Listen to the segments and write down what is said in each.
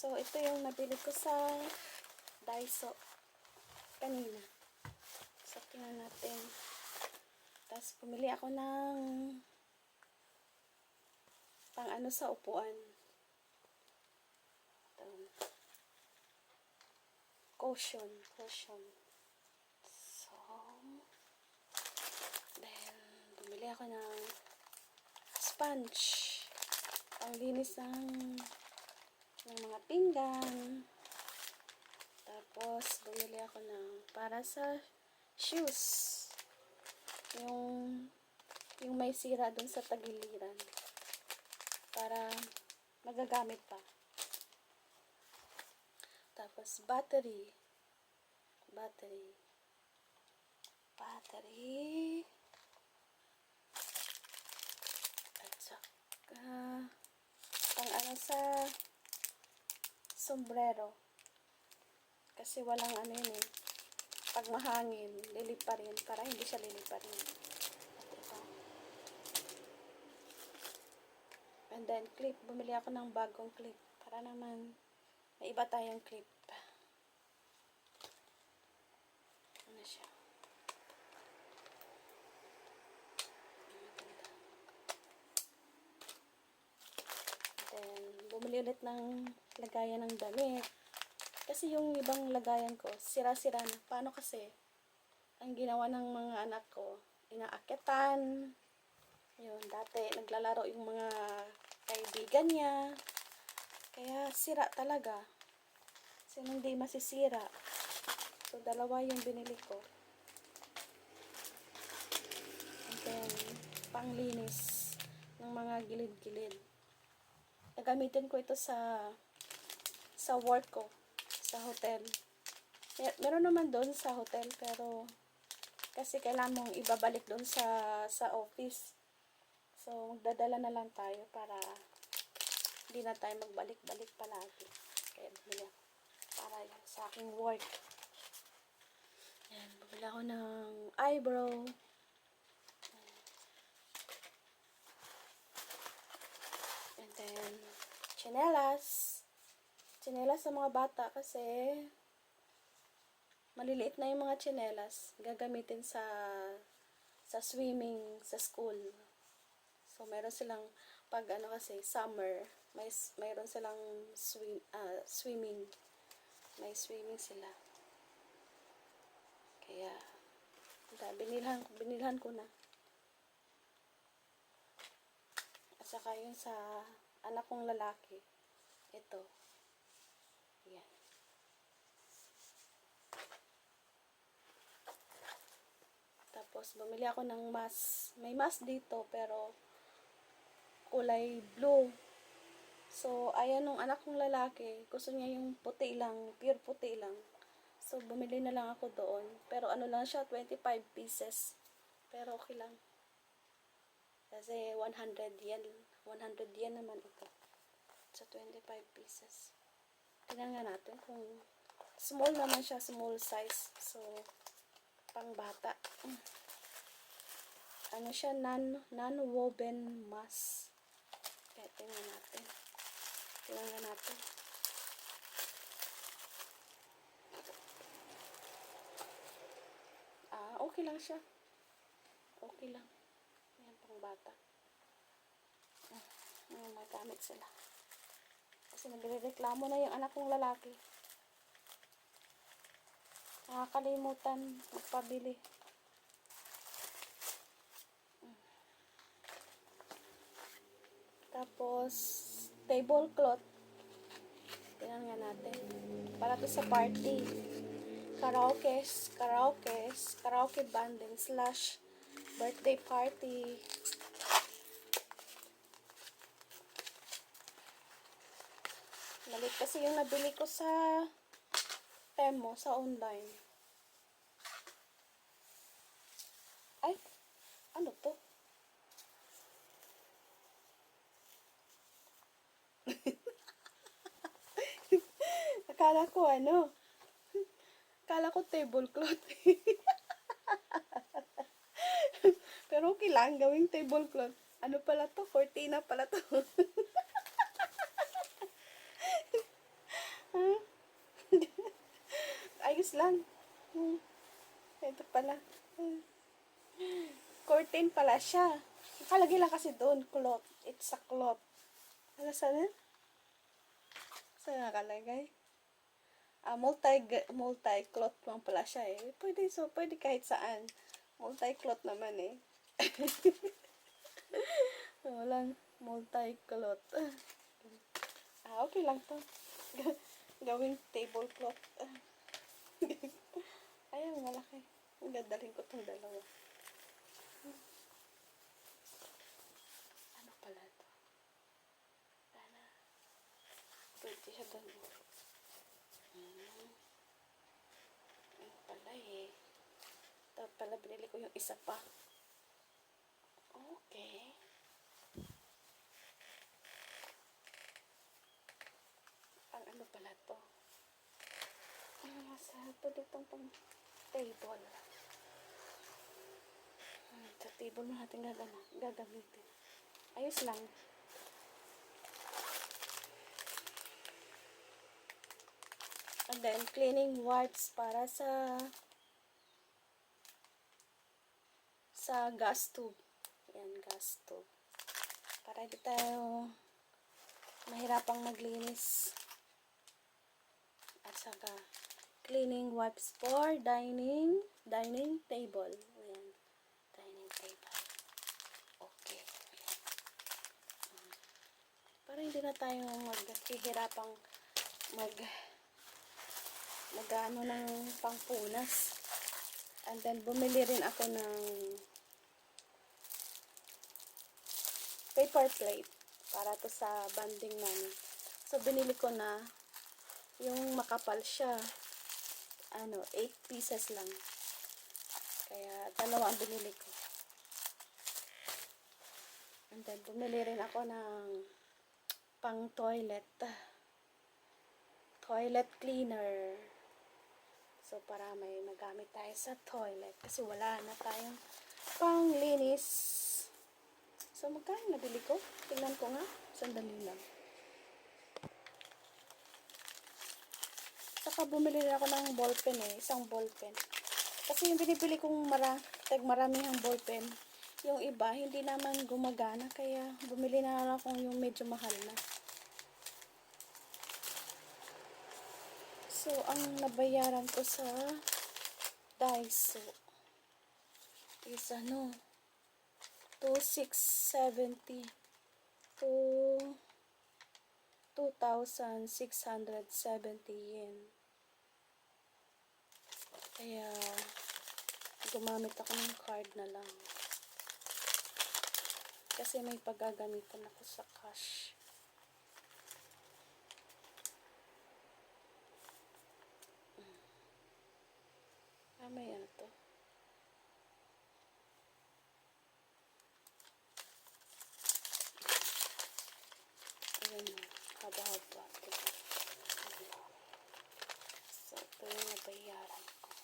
So, ito yung nabili ko sa Daiso kanina. So, tingnan natin. Tapos, pumili ako ng pang ano sa upuan. Ito. Cushion. So, then, bumili ako ng sponge. Panglinis ng mga pinggan. Tapos, bumili ako ng para sa shoes. Yung may sira dun sa tagiliran. Para magagamit pa. Tapos, battery. At saka, pang ano sa sombrero. Kasi walang ano yun eh. Pag mahangin, liliparin. Para hindi siya liliparin. At ito. And then, clip. Bumili ako ng bagong clip. Para naman, may iba tayong clip. Ano siya? Then, bumili ulit ng lagayan ng damit. Kasi yung ibang lagayan ko, sira-sira na. Paano kasi? Ang ginawa ng mga anak ko, inaakitan. Yun, dati naglalaro yung mga kaibigan niya. Kaya sira talaga. Kasi hindi masisira. So, dalawa yung binili ko. And then, panglinis ng mga gilid-gilid. Nagamitin ko ito sa work ko. Sa hotel. Meron naman doon sa hotel, pero kasi kailangan mong ibabalik doon sa office. So, magdadala na lang tayo para hindi na tayo magbalik-balik palagi. Kaya bumili ako para yan sa aking work. Yan, bumili ako ng eyebrow. And then, tsinelas. Tsinelas sa mga bata kasi maliliit na yung mga tsinelas gagamitin sa swimming sa school. So meron silang pag ano kasi summer, mayroon silang swimming. May swimming sila. Kaya binilhan ko na. At saka yun sa anak kong lalaki. Ito. Yan. Tapos, bumili ako ng mask. May mask dito, pero kulay blue. So, ayan nung anak kong lalaki. Gusto niya yung puti lang, pure puti lang. So, bumili na lang ako doon. Pero ano lang siya, 25 pieces. Pero okay lang. Kasi 100 yen. 100 yen naman ito. So, 25 pieces. Tingnan nga natin kung small naman siya, small size. So, pang bata. Ano siya, non-woven mask. Kaya tingnan natin. Okay lang siya. Okay lang. Yan, pang bata. Magamit sila. Kasi nagrereklamo na yung anak kong lalaki. Nakakalimutan magpabili. Tapos, tablecloth. Tingnan nga natin. Para to sa party. Karaoke banding / birthday party. Malit kasi yung nabili ko sa Temo, sa online. Ay, ano to? Akala ko tablecloth. Pero okay lang, gawing tablecloth. Ano pala to? Cortina pala to. ayos lang. Ito pala. Curtain pala siya. Nakalagay lang kasi doon, cloth. It's a cloth. Ano sana? Saan nakalagay? Multi-cloth lang pala siya eh. Pwede kahit saan. Multi-cloth naman eh. Walang multi-cloth. Okay lang to. Gawing tablecloth. Ayan, malaki. Dadalhin ko tong dalawa. Ano pala to? Pwede siya doon. Ano pala eh. Ito pala, binili ko yung isa pa. Okay. Ano pala to? Pwede itong pang table. Sa table mo natin gagamitin. Ayos lang. And then, cleaning wipes para sa gas tube. Yan, gas tube. Para di tayo mahirapang maglinis. At saka, cleaning wipes for dining table. Ayan, dining table. Okay. Ayan. Para hindi na tayo maghihirapang nag-ano ng pangpunas. And then, bumili rin ako ng paper plate para to sa banding namin. So, binili ko na yung makapal siya. 8 pieces lang. Kaya, dalawa ang binili ko. And then, bumili rin ako ng pang toilet cleaner. So, para may magamit tayo sa toilet. Kasi wala na tayong panglinis. So, magkano nabili ko? Tingnan ko nga. Sandali lang. Saka bumili rin ako ng ballpen eh. Isang ballpen. Kasi yung binibili kong maraming ballpen, yung iba, hindi naman gumagana. Kaya, bumili na lang akong yung medyo mahal na. So, ang nabayaran ko sa Daiso is 2,670 to 2,670 yen. Kaya, gumamit ako ng card na lang. Kasi may paggagamitan ako sa cash. May ano to? Ayan o. Haba-haba. So, ito yung nabayaran ko.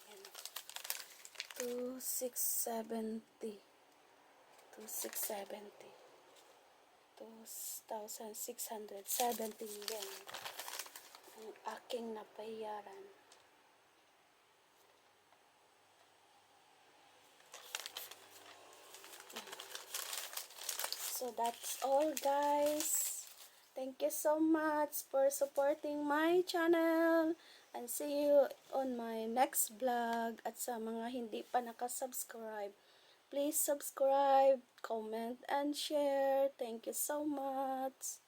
Ayan o. 2,670. 2,670 yen ang aking nabayaran. So that's all guys. Thank you so much for supporting my channel and see you on my next vlog. At sa mga hindi pa nakasubscribe, please subscribe, comment, and share. Thank you so much.